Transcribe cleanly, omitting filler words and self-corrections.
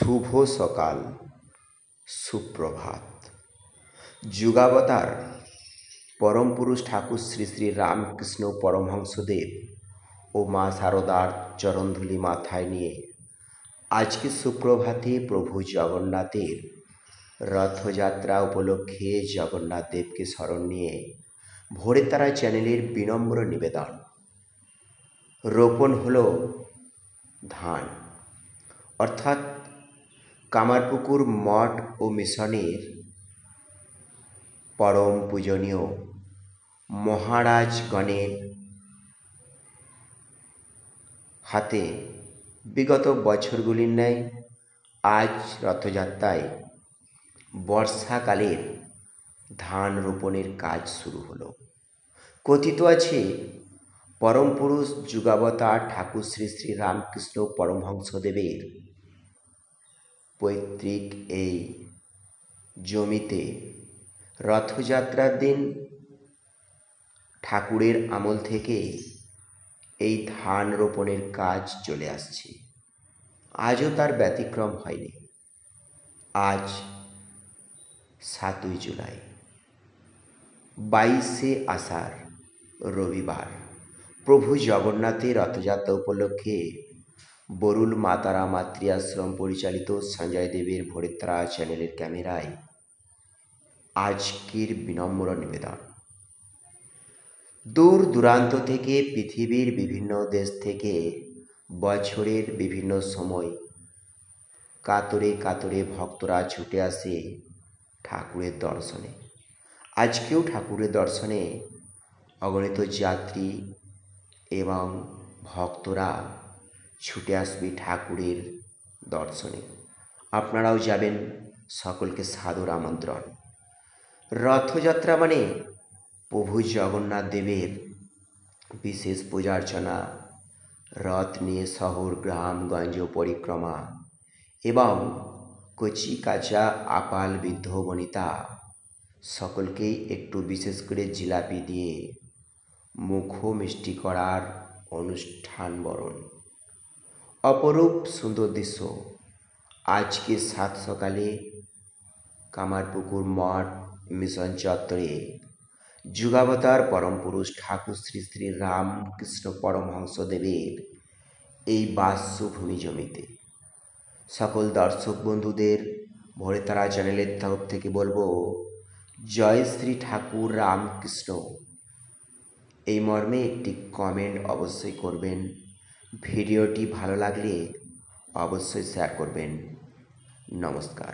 শুভ সকাল, সুপ্রভাত। যুগাবতার পরম পুরুষ ঠাকুর শ্রী শ্রী রামকৃষ্ণ পরমহংসদেব ও মা শারদার চরণধূলি মাথায় নিয়ে আজকে সুপ্রভাতে প্রভু জগন্নাথের রথযাত্রা উপলক্ষে জগন্নাথ দেবকে স্মরণ নিয়ে ভোরের তারা চ্যানেলের বিনম্র নিবেদন। রোপণ হলো ধান, অর্থাৎ কামারপুকুর মঠ ও মিশনের পরম পূজনীয় মহারাজগণের হাতে বিগত বছরগুলির ন্যায় আজ রথযাত্রায় বর্ষাকালের ধান রোপণের কাজ শুরু হলো। কথিত আছে পরম পুরুষ যুগাবতার ঠাকুর শ্রী শ্রী রামকৃষ্ণ পরমহংসদেবের পৈতৃক এই জমিতে রথযাত্রার দিন ঠাকুরের আমল থেকে এই ধান রোপণের কাজ চলে আসছে। আজও তার ব্যতিক্রম হয়নি। আজ 7ই জুলাই, 22শে আষাঢ়, রবিবার। প্রভু জগন্নাথের রথযাত্রা উপলক্ষে বরুল মাতারা মাতৃআশ্রম পরিচালিত সঞ্জয় দেবের ভোরের তারা চ্যানেলের ক্যামেরায় আজকের বিনম্র নিবেদন। দূর দূরান্ত থেকে, পৃথিবীর বিভিন্ন দেশ থেকে বছরের বিভিন্ন সময় কাতরে কাতরে ভক্তরা ছুটে আসে ঠাকুরের দর্শনে। আজকেও ঠাকুরের দর্শনে অগণিত যাত্রী এবং ভক্তরা ছুটে আসবে ঠাকুরের দর্শনে। আপনারাও যাবেন, সকলকে সাদর আমন্ত্রণ। রথযাত্রা মানে প্রভু জগন্নাথ দেবের বিশেষ পূজার্চনা, রথ নিয়ে শহর গ্রামগঞ্জ পরিক্রমা এবং কচি কাঁচা আপাল বৃদ্ধ বনিতা সকলকেই একটু বিশেষ করে জিলাপি দিয়ে মুখ মিষ্টি করার অনুষ্ঠান বরণ। অপরূপ সুন্দর দৃশ্য আজকে সাত সকালে কামারপুকুর মঠ মিশন চত্বরে যুগাবতার পরম পুরুষ ঠাকুর শ্রী শ্রী রামকৃষ্ণ পরমহংসদেবের এই বাস্যভূমি জমিতে। সকল দর্শক বন্ধুদের ভোরে তারা চ্যানেলের তরফ থেকে বলবো, জয় শ্রী ঠাকুর রামকৃষ্ণ। এই মর্মে একটি কমেন্ট অবশ্যই করবেন। ভিডিওটি ভালো লাগলে অবশ্যই শেয়ার করবেন। নমস্কার।